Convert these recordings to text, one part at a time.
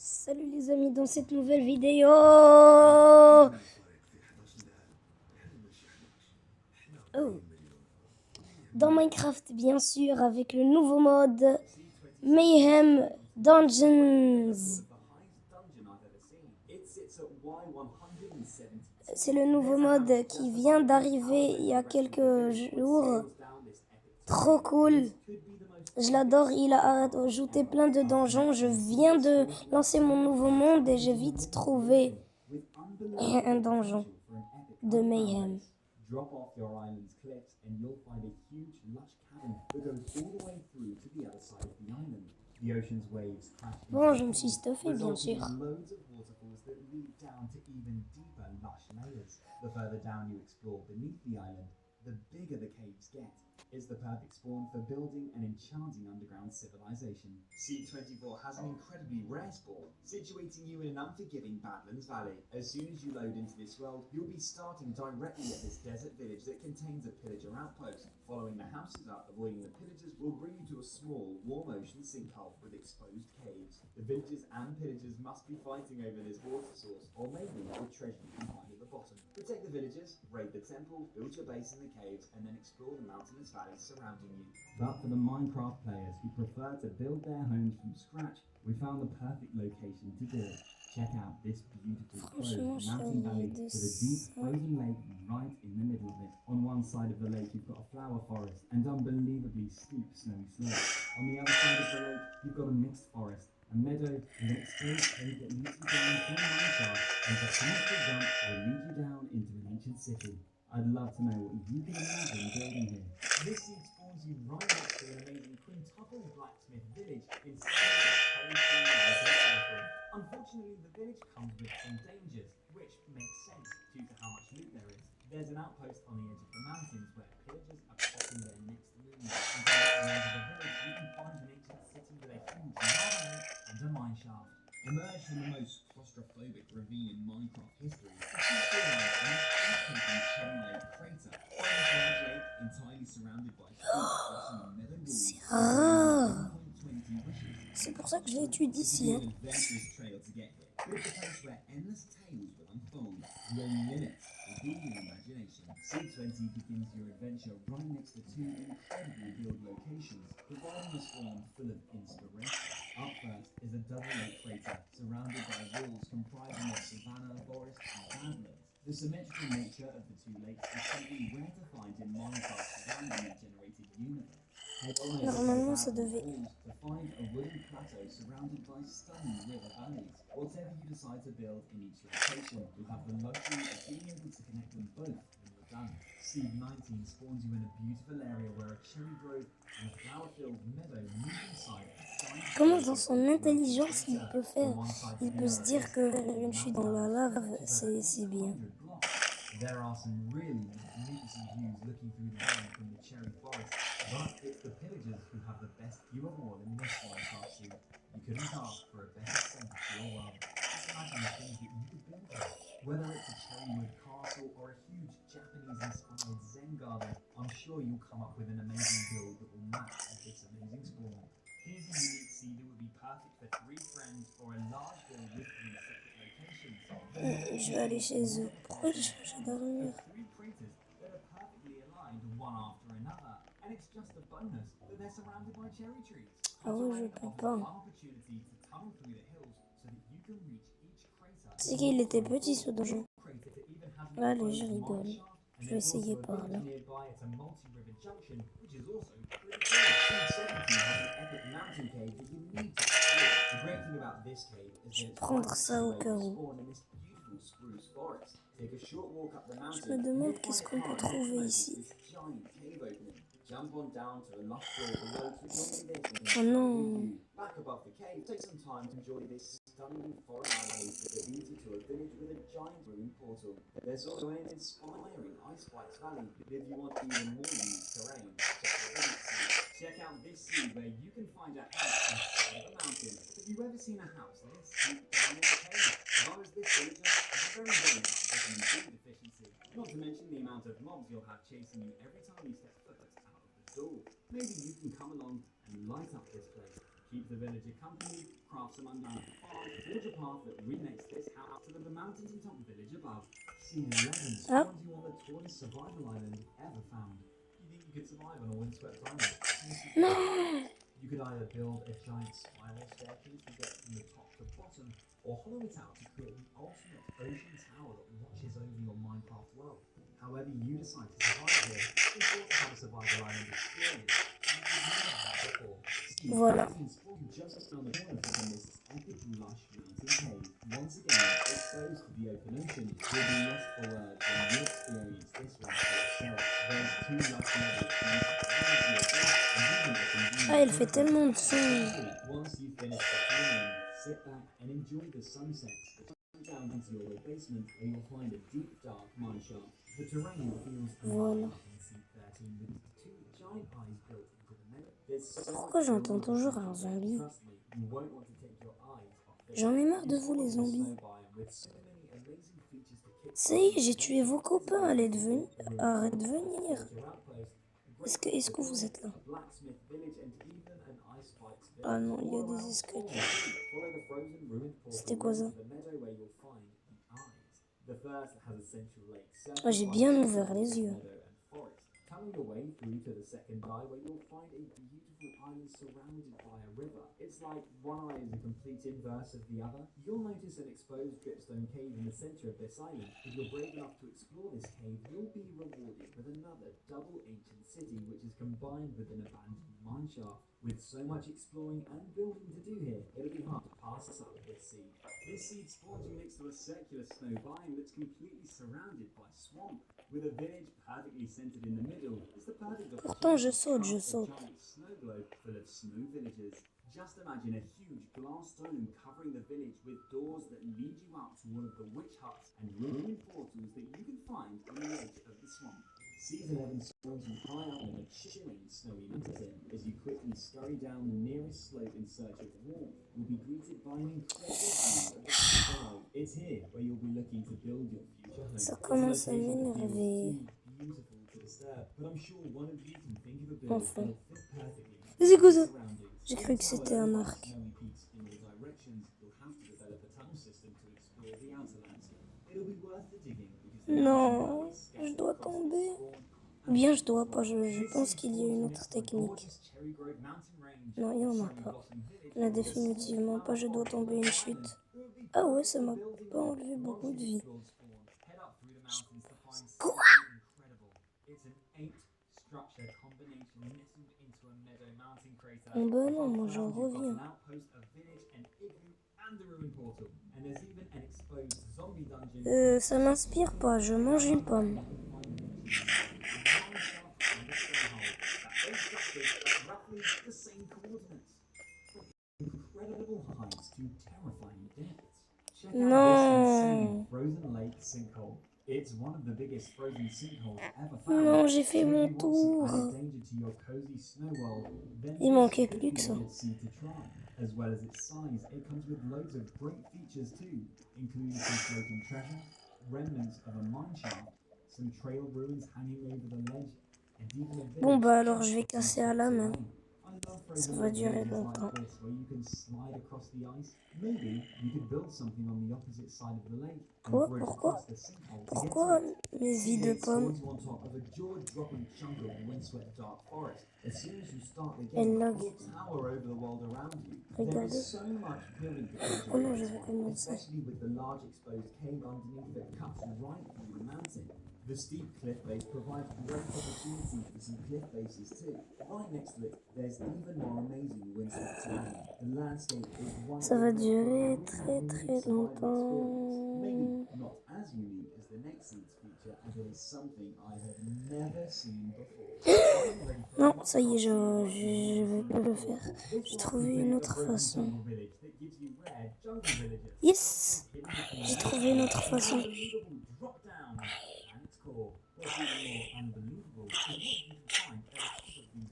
Salut les amis, dans cette nouvelle vidéo oh. Dans Minecraft bien sûr, avec le nouveau mode Mayhem Dungeons. C'est le nouveau mode qui vient d'arriver il y a quelques jours. Trop cool. Je l'adore, il a ajouté plein de donjons. Je viens de lancer mon nouveau monde et j'ai vite trouvé un donjon de Mayhem. Drop off your island's cliffs and you'll find a huge lush cavern that goes all the way through to the other side of the island. The ocean's waves crash Bon, je me suis stuffé bien resulting sûr. in loads of waterfalls that lead down to even deeper lush layers. The further down you explore beneath the island, the bigger the caves get. It's the perfect spawn for building an enchanting underground civilization. Seed 24 has an incredibly rare spawn, situating you in an unforgiving Badlands Valley. As soon as you load into this world, you'll be starting directly at this desert village that contains a pillager outpost. Following the houses up, avoiding the pillagers will bring you to a small, warm ocean sinkhole with exposed caves. The villagers and pillagers must be fighting over this water source, or maybe the treasure you can find at the bottom. Protect the villagers, raid the temple, build your base in the caves, and then explore the mountainous valleys surrounding you. But for the Minecraft players who prefer to build their homes from scratch, we found the perfect location to do it. Check out this beautiful closed mountain valley with a deep frozen lake right in the middle of it. On one side of the lake you've got a flower forest and unbelievably steep snowy slopes. On the other side of the lake you've got a mixed forest, a meadow with an exposed cave that leads you down to a mine shaft, and a small jump will lead you down into an ancient city. I'd love to know what you can imagine building here. This seed spawns you right next to an amazing quintuple blacksmith village inside of a colorful mountain circle. Unfortunately, the village comes with some dangers, which makes sense due to how much loot there is. There's an outpost on the edge of the mountains where pillagers are popping their next moves. And by the end of the village, you can find an ancient city with a huge lava lake and a mine shaft. Emerged from the most claustrophobic ravine in Minecraft history, the two realize an breathtaking Cherry Lake crater. Find this large lake entirely surrounded by steep, blossoming meadow walls. C'est rare. 1.20 wishes. C'est pour ça que je l'étudie ici. An adventurous trail to get here. But it's a place where endless tales will unfold. The only limit will be your imagination. Seed 20 begins your adventure right next to two incredibly built locations, providing a spawn full of inspiration. Up first is a double lake crater surrounded by walls comprising of savanna, forest, and badlands. The symmetrical nature of the two lakes is something rare to find in Minecraft's randomly generated universe. Normalement, ça devait. To find a wooden plateau surrounded by stunning river valleys. Whatever you decide to build in each location, you'll have the luxury of being able to connect them both when you're done. Seed 19 spawns you in a beautiful area where a cherry grove and a flower-filled meadow meet inside a giant. Comment dans son intelligence il peut faire? Il peut se dire que une chute dans la lave, c'est bien. There are some really magnificent views looking through the valley from the cherry forest, but it's the pillagers who have the best view of all in this Minecraft scene. You couldn't ask for a better center to your world. Just imagine the things that you could build here. Whether it's a cherrywood castle or a huge Japanese-inspired Zen garden, I'm sure you'll come up with an amazing build that will match this amazing spawn. Here's a unique seed that would be perfect for 3 friends or a large build with 3 separate locations. Je vais aller chez eux. Pourquoi je change d'armure? 3 craters that are perfectly aligned one after another, and it's just a bonus that they're surrounded by cherry trees. Ah ouais, je peux pas. Opportunity to tunnel through the hills so that you can reach each crater. C'est qu'il était petit ce donjon. Allez, je rigole. Je vais essayer par là. Nearby it's a multi-river junction, which is also pretty cool. Seed 17 has an epic mountain cave that you need to explore. The great thing about this cave is that it's Prendre ça au cas où. spawned in this beautiful spruce forest. Take a short walk up the mountain. Je me demande qu'est-ce qu'on peut trouver ici. This giant cave opening. Jump on down to a lush floor below to enjoy this. Oh non. Back above the cave, take some time to enjoy this stunning forest valley that leads you to a village with a giant ruined portal. There's also an inspiring Ice Spikes Valley if you want even more unique terrain. Check out this scene where you can find a house inside of a mountain. Have you ever seen a house this deep down in a cave? As long as this villager has a very much vitamin D deficiency. Not to mention the amount of mobs you'll have chasing you every time you step foot out of the door. Maybe you can come along and light up this place. Keep the villager company, craft some unbound farms, forge a path that reconnects this house to the mountains and top village above. Scene 11 Ah, spawns you on the tallest survival island ever found. You think you could survive on a windswept island? Yes, you could. non. You could either build a giant spiral staircase to get from the top to bottom, or hollow it out to create the ultimate ocean tower that watches over your Minecraft world. However you decide to survive here, it's sure to have a survival island experience. You could never have before. Voilà. Just on the corner from this epic lush mountain cave, once again exposed to the open ocean, you'll be lost for words when you experience this one for yourself. There's two lush levels for you to climb to your base, and you can get Ah, il fait tellement de son. once you finish the cleaning, sit back and enjoy the sunsets. Come down into your low basement where you'll find a deep, dark mine shaft. The terrain feels Voilà. alive in C13 with two giant eyes built into the middle. There's so Pourquoi much j'entends building toujours to un see. zombie? Trust me, you won't want to take your eyes off this. J'en ai marre de vous, les Explore the zombies. snow biome with so many amazing features to kick Ça y est, j'ai tué vos copains. Arrête de venir. Arrête de venir. Est-ce que vous êtes là? Blacksmith village and even an ice spikes village. Ah non, il y a des escaliers. Follow the frozen ruined C'était portal quoi ça? to the meadow where you'll find the eyes. The first has a central lake. Ah, j'ai bien ouvert les yeux. Meadow and forest. Tunnel your way through to the second eye where you'll find a beautiful island surrounded by a river. It's like one eye is a complete inverse of the other. You'll notice an exposed dripstone cave in the center of this island. If you're brave enough to explore this cave, you'll be rewarded with another double ancient city which is combined with an abandoned mine shaft. With so much exploring and building to do here, it'll be hard to pass up this seed. This seed spawns you next to a circular snow biome that's completely surrounded by swamp. With a village perfectly centered in the middle, it's the perfect Pourtant, je opportunity to saute. craft a giant snow globe full of snow villagers. Just imagine a huge glass dome covering the village with doors that lead you out to one of the witch huts and ruined portals that you can find on the edge of the swamp. Season 11 spawns you high up in a chilling snowy mountain. As you quickly scurry down the nearest slope in search of warmth, you'll be greeted by an incredible view of the below. It's here where you'll be looking to build your future home. Ça commence à m'énerver. Beautiful to disturb, but I'm sure one of you can think of a build Enfin. that'll fit perfectly. C'est quoi ça? J'ai cru que c'était un arc. Snowy peaks in all directions, you'll have to develop a tunnel system to explore the outer landscape. It'll be worth the digging because Non, je dois tomber. Ou bien je dois pas, je pense qu'il y a une autre technique. Non, il n'y en a pas. Là, définitivement pas, je dois tomber une chute. Ah ouais, ça m'a pas enlevé beaucoup de vie. Quoi? Bon ben non, moi j'en reviens. Ça m'inspire pas, je mange une pomme. Non. Non, j'ai fait mon tour. Il manquait plus que ça. As well as its size, it comes with loads of great features too, including some floating treasure, remnants of a mine shaft, some trail ruins hanging over the ledge, and even a Bon village. bah alors je vais casser à la main. Ça va durer longtemps. Quoi? Pourquoi mes vies de pommes? Elle lag. Regardez. Oh non, je vais commencer. The steep cliff face provides great opportunity for some cliff faces too. Right next to it, there's even more amazing windswept terrain. The landscape is one Ça va durer très longtemps. maybe not as unique as the next seed's feature, as it is something I have never seen before. Non, ça y est, je vais pas le faire. J'ai trouvé une autre façon. Yes! J'ai trouvé une autre façon.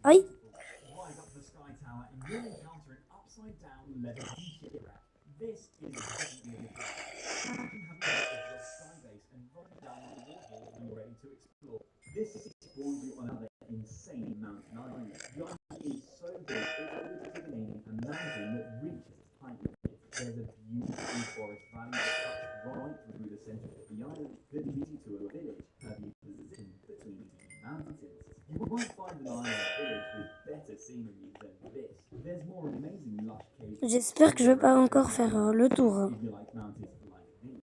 Aïe! This spawns you on another insane mountain island. The island is so big it would contain a mountain There's a beautiful forest valley that cuts right through the centre of the island that leads you to a village perfectly positioned between two mountains. You won't find an island village with better scenery than this. There's more amazing lush caves. J'espère que je vais pas encore faire le tour. If you like mountains like these.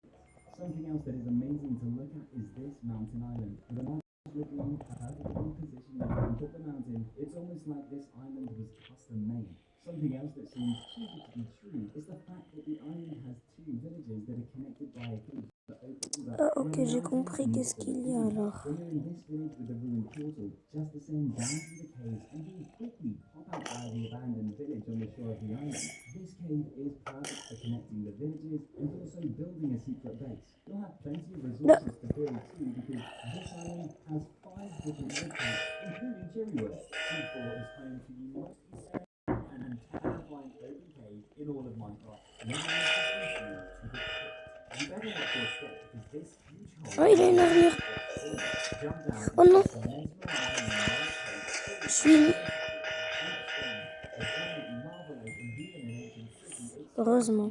Something else that is amazing to look at is this mountain island. With a nice looking, perfectly positioned at the top of the mountain, it's almost like this island was custom made. Something else that seems too good to be true is the fact that the island has two villages that are connected by a bridge that opens up. Ah, ok, j'ai compris. Qu'est-ce qu'il y a alors? When you're in this village with the ruined portal, just descend down through the caves and then quickly pop out by the abandoned village on the shore of the island. This cave is perfect for connecting the villages and also building a secret base. You'll have plenty of resources to build too because this island has 5 different locations, including Cherrywood. C4 is home to the most scary and terrifying open cave in all of Minecraft. No one is to the pit. You better watch your step because this huge hole. Oh, il a une armure. Oh non. Je suis... Heureusement.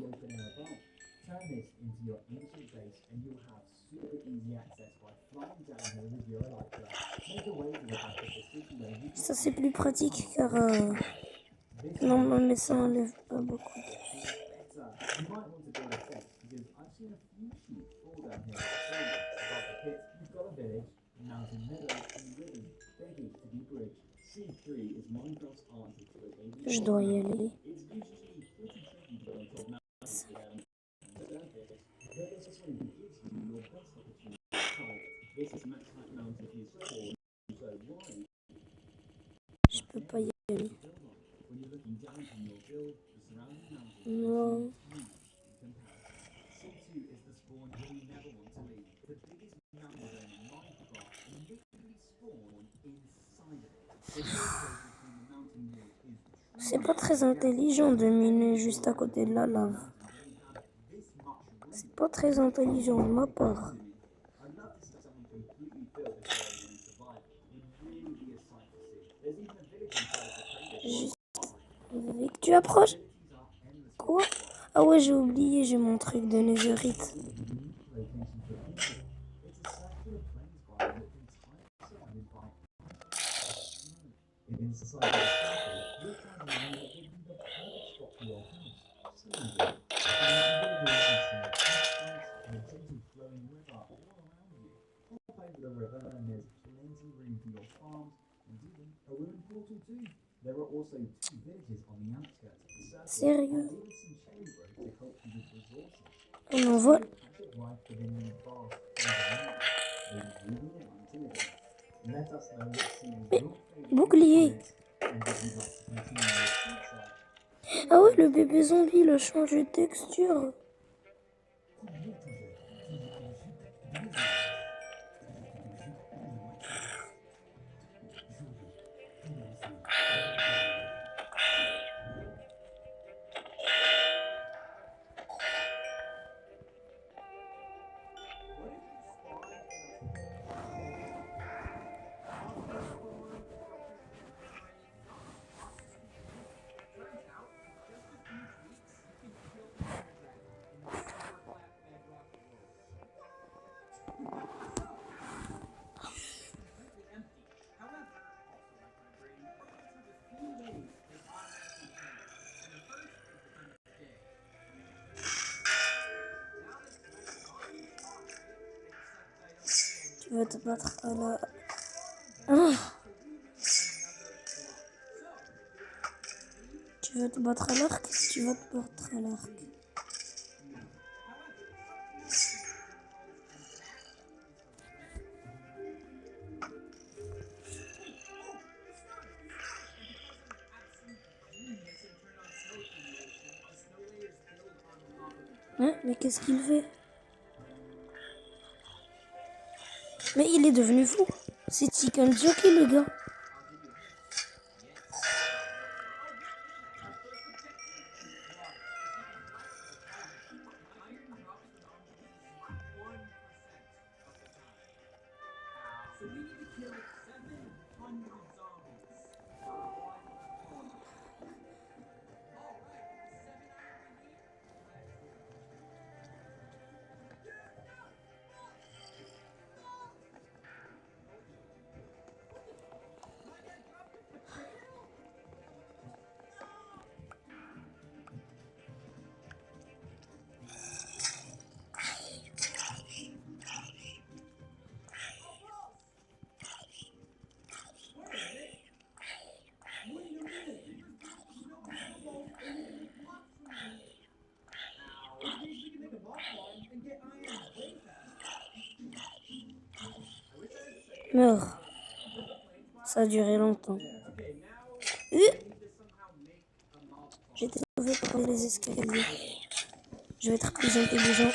Turn this into your ancient base and you'll have super easy access by flying down here with your elytra. Make a way to the back of the city where you Ça c'est plus pratique car... Non, mais ça enlève pas beaucoup. You might want to build a fence because I've seen a few sheep fall down here. Above the pit, you've got a village, mountain meadows, and rivers begging to be bridged. C3 is Minecraft's answer to a Je dois y aller. It's usually pretty tricky to go on top mountains without but this is when it gives you your best opportunity to try it. This is Max Height Mountain is called, so why? Je peux pas y aller. When you're looking down from your build, the surrounding mountains Non. C2 is the spawn where you never want to leave. The biggest mountain zone in Minecraft and literally spawn inside of it. The difference between the mountain walls is C'est pas très intelligent de miner juste à côté de la lave. C'est pas très intelligent de ma part. I'd love to see someone completely build this area and survive. It'd really be a sight to see. There's even a village inside of the crater. Juste... Avec... Tu approches? Quoi? Ah ouais, j'ai oublié, j'ai mon truc de netherite. There are also 2 villages on the outskirts of the circle. Sérieux? And even some cherry grove to help you with resources. On en vole? Life within the vast let us know what seems your favorite Bouclier. and if you'd like to continue your future. Ah ouais, le bébé zombie, il a changé de texture. Tu vas te battre à la... Ah. Tu veux te battre à l'arc? Tu vas te battre à l'arc. Hein? Mais qu'est-ce qu'il fait? Mais il est devenu fou. C'est Chicken Jockey, le gars. Meurs. Ça a duré longtemps. J'ai été sauvé par les escaliers. Je vais être plus intelligent.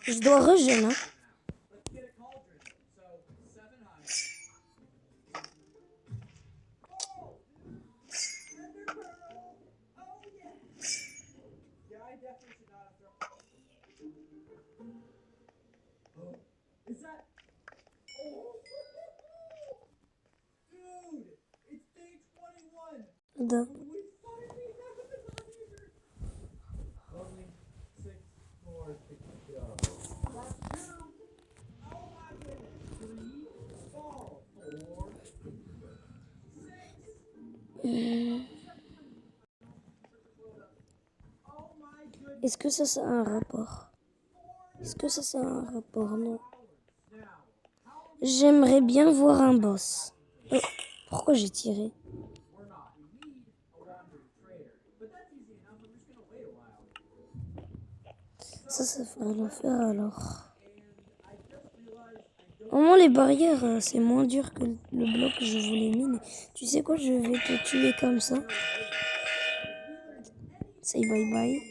Je dois rejeter, hein. Da. Est-ce que ça a un rapport? Est-ce que ça a un rapport? Non. J'aimerais bien voir un boss. Oh, pourquoi j'ai tiré? Ça ferait l'enfer alors. Au moins les barrières, c'est moins dur que le bloc que je voulais miner. Tu sais quoi, je vais te tuer comme ça. Say bye bye.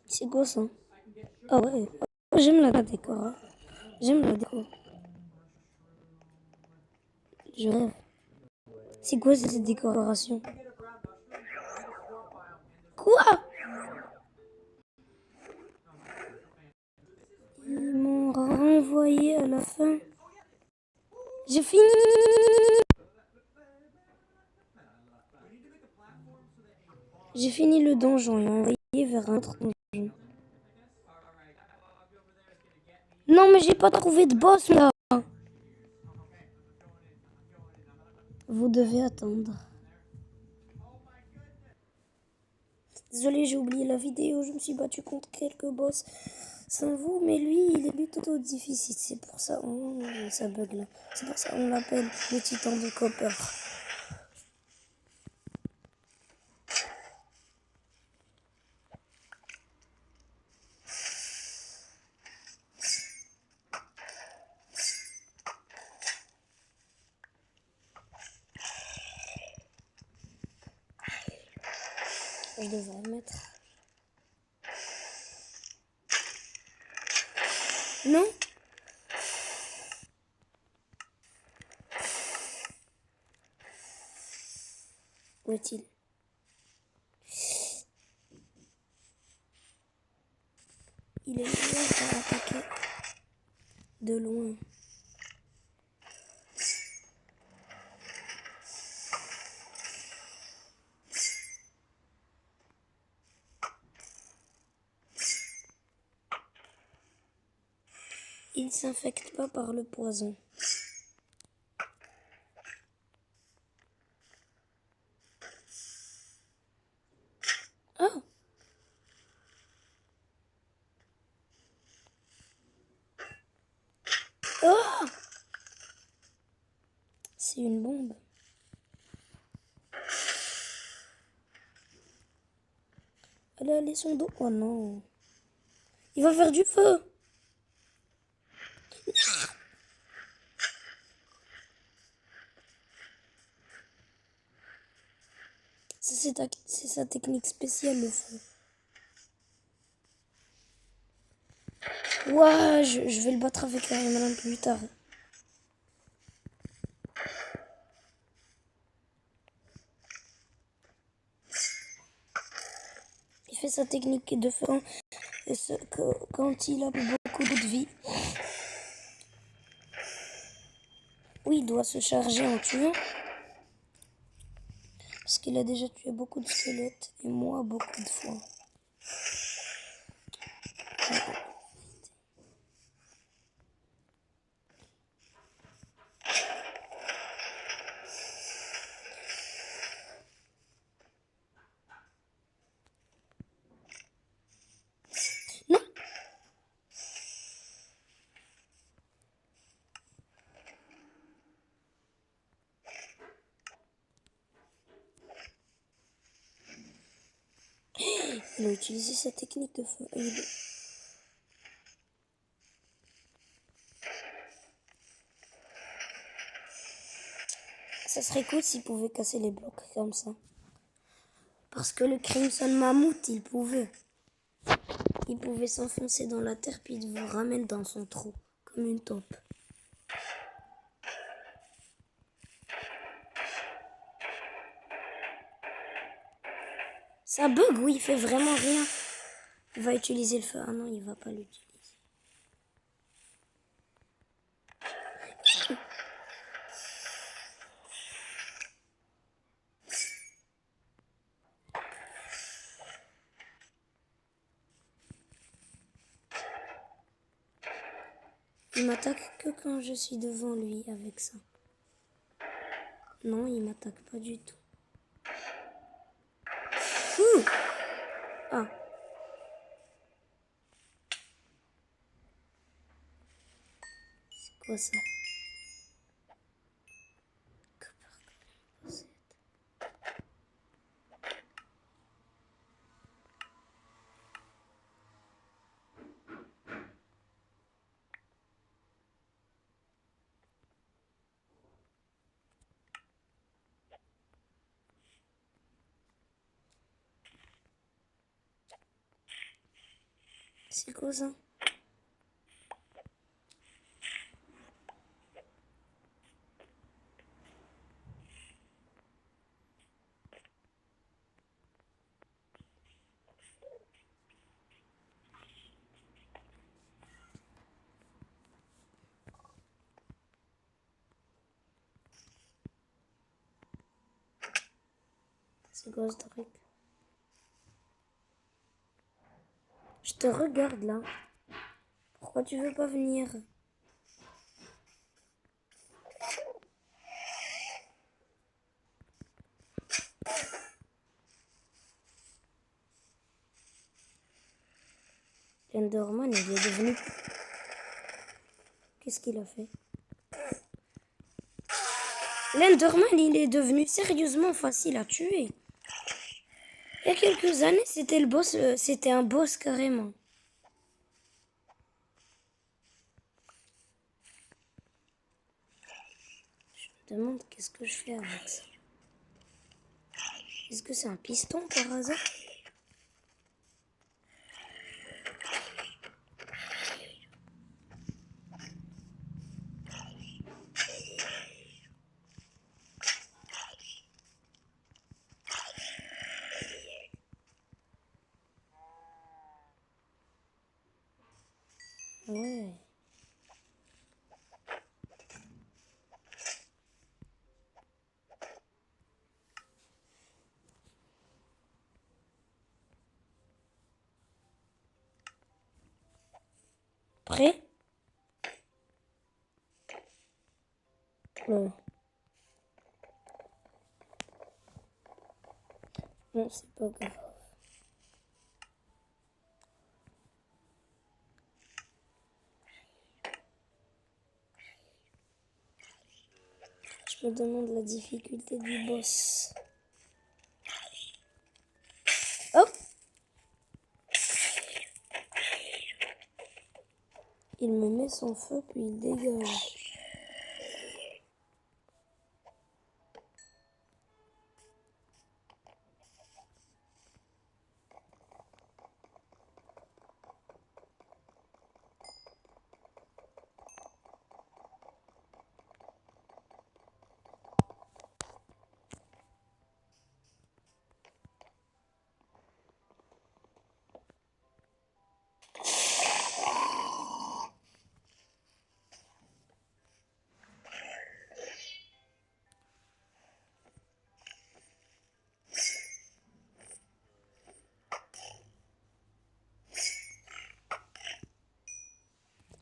C'est quoi ça? Ah ouais, j'aime la déco. J'aime la déco. Je rêve. C'est quoi cette décoration? Quoi? Ils m'ont renvoyé à la fin. J'ai fini. J'ai fini le donjon et envoyé vers un autre donjon. Non mais j'ai pas trouvé de boss là. Vous devez attendre. Désolé, j'ai oublié la vidéo. Je me suis battu contre quelques boss sans vous, mais lui, il est plutôt difficile. C'est pour ça, ça bug là. C'est pour ça qu'on l'appelle le titan de Copper. Je devrais mettre. Non? Où est-il? Il est meilleur pour attaquer de loin. Il ne s'infecte pas par le poison. Ah! il a allé son dos. Oh non. Il va faire du feu. C'est sa technique spéciale, le feu. Ouah, je vais le battre avec un malin plus tard. Il fait sa technique de feu quand il a beaucoup de vie. Oui, il doit se charger en tuant. Parce qu'il a déjà tué beaucoup de squelettes. Et moi, beaucoup de fois. Non. Il a utilisé sa technique de feu. Ça serait cool s'il pouvait casser les blocs comme ça. Parce que le Crimson Mammouth, il pouvait. Il pouvait s'enfoncer dans la terre puis il vous ramène dans son trou. Comme une taupe. Ça bug, oui, il fait vraiment rien. Il va utiliser le feu. Ah non, il va pas l'utiliser. Il m'attaque que quand je suis devant lui avec ça. Non, il m'attaque pas du tout. Ouh! Ah. C'est quoi ça? C'est quoi ça? C'est quoi ce truc? Je te regarde là. Pourquoi tu veux pas venir? Enderman, il est devenu... Qu'est-ce qu'il a fait? L'Enderman, il est devenu sérieusement facile à tuer. Il y a quelques années, c'était le boss, c'était un boss carrément. Je me demande qu'est-ce que je fais avec ça. Est-ce que c'est un piston par hasard? Ouais. Prêt? Ouais. Non, c'est pas grave. Je me demande la difficulté du boss. Oh! Il me met son feu puis il dégage.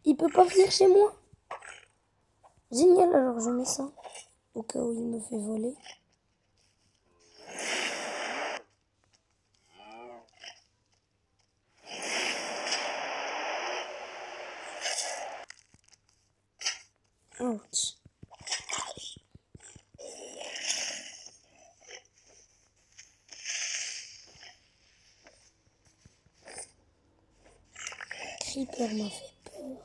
Il peut pas venir chez moi. Génial, alors je mets ça. Au cas où il me fait voler. Ouch. Creeper m'a fait peur.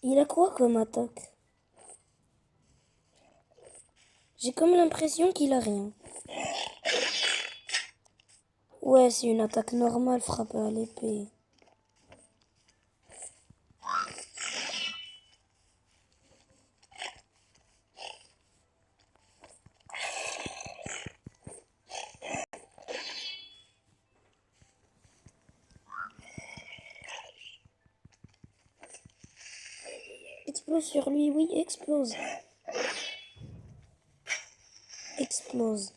Il a quoi comme attaque? J'ai comme l'impression qu'il a rien. Ouais, c'est une attaque normale frappée à l'épée. Explose sur lui, oui, explose. Explose.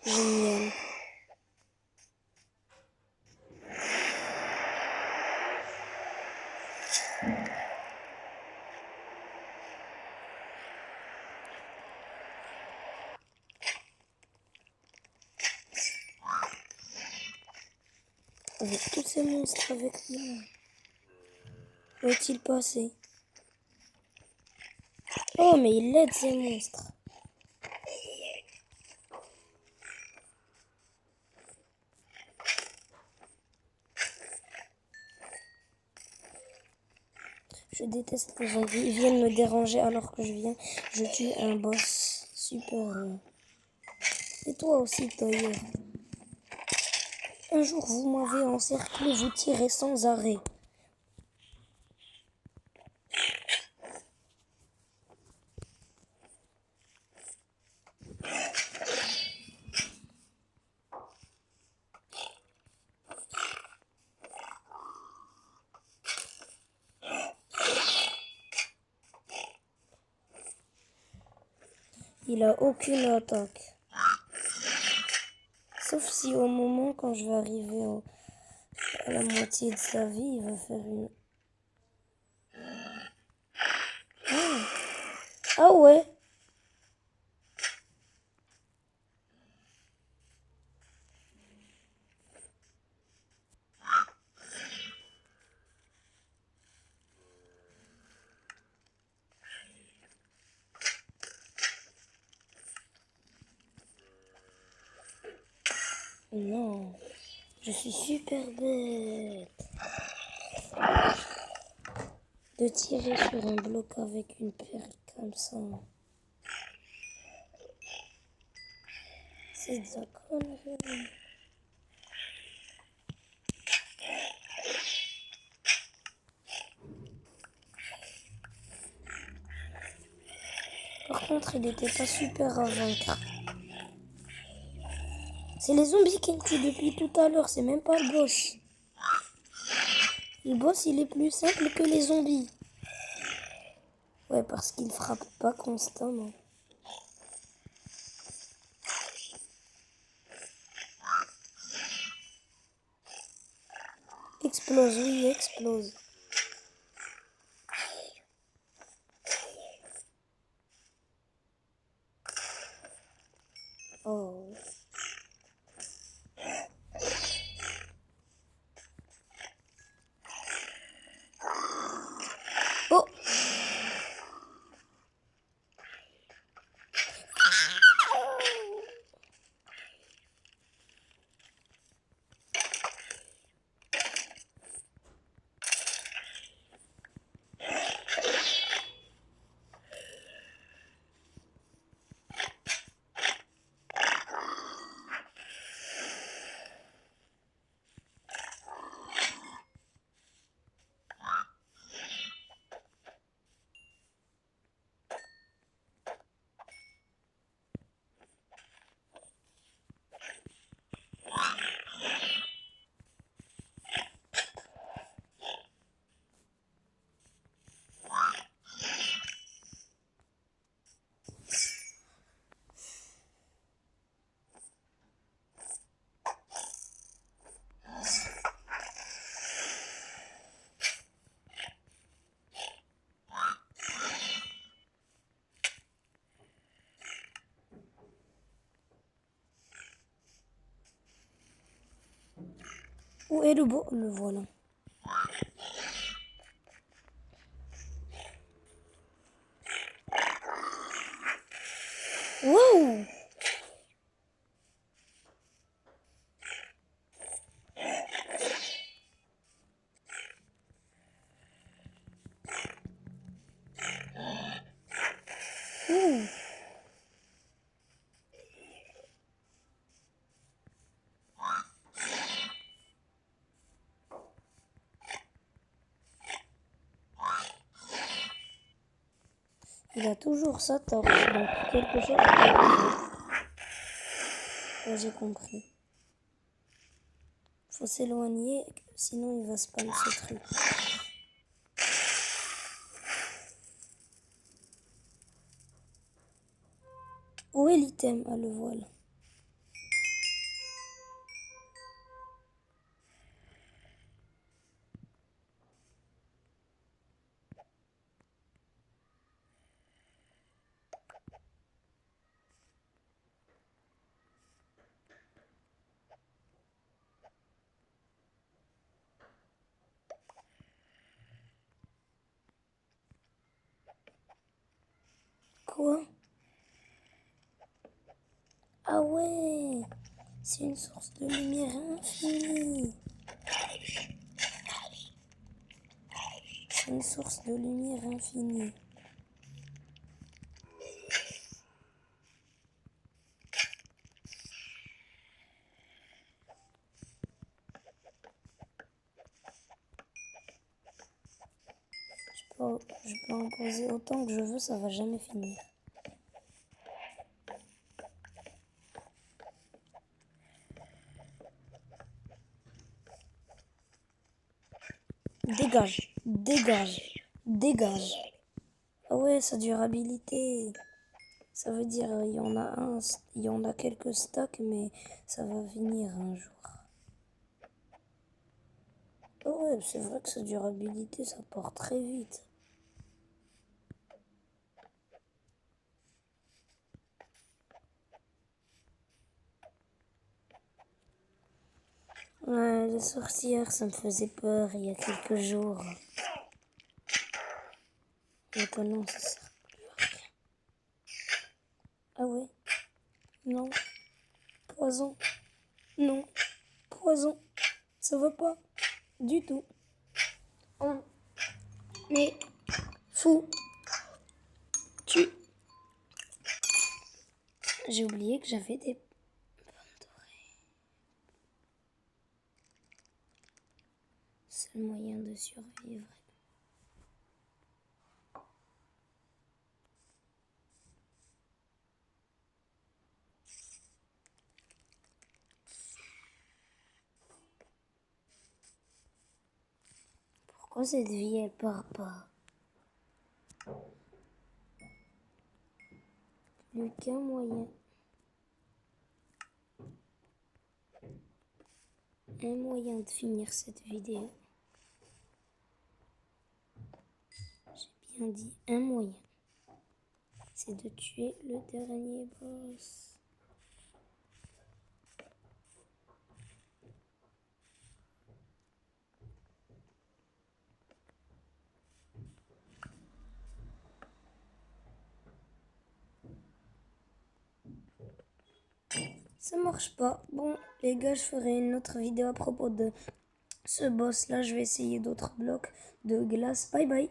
Génial. Avec tous ces monstres avec moi. Où est-il passé? Oh, mais il aide ces monstres. Je déteste les zombies. Ils viennent me déranger alors que je tue un boss super. Et toi aussi, d'ailleurs. Un jour, vous m'avez encerclé, vous tirez sans arrêt. Il a aucune attaque. Sauf si au moment quand je vais arriver à la moitié de sa vie, il va faire une... Ah ouais. Non, je suis super bête. De tirer sur un bloc avec une perle comme ça. C'est de la connerie. Par contre, il n'était pas super à vaincre. C'est les zombies qui me tuent depuis tout à l'heure, c'est même pas le boss. Le boss, il est plus simple que les zombies. Ouais, parce qu'il frappe pas constamment. Explose, oui, explose. Oh. Oh. Où est le beau? Le voilà. Wow! Ouh. Il a toujours sa torche, donc quelque chose doit arriver. Ouais, j'ai compris. Faut s'éloigner, sinon il va spam ce truc. Où est l'item? Ah, le voilà. Quoi? Ah ouais! C'est une source de lumière infinie. C'est une source de lumière infinie. Je peux en poser autant que je veux, ça va jamais finir. Dégage, dégage, dégage. Ah ouais, sa durabilité. Ça veut dire il y en a quelques stocks, mais ça va finir un jour. Ah ouais, c'est vrai que sa durabilité, ça part très vite. Ouais, les sorcières, ça me faisait peur il y a quelques jours. Maintenant, ça sert plus à rien. Ah ouais? Non. Poison. Non. Poison. Ça va pas. Du tout. On est fou. J'ai oublié que j'avais des pommes dorées. Seul moyen de survivre. Pourquoi cette vie, elle part pas? Plus qu'un moyen. Un moyen de finir cette vidéo. J'ai bien dit un moyen. C'est de tuer le dernier boss. Ça marche pas. Bon, les gars, je ferai une autre vidéo à propos de ce boss là. Je vais essayer d'autres blocs de glace. Bye bye.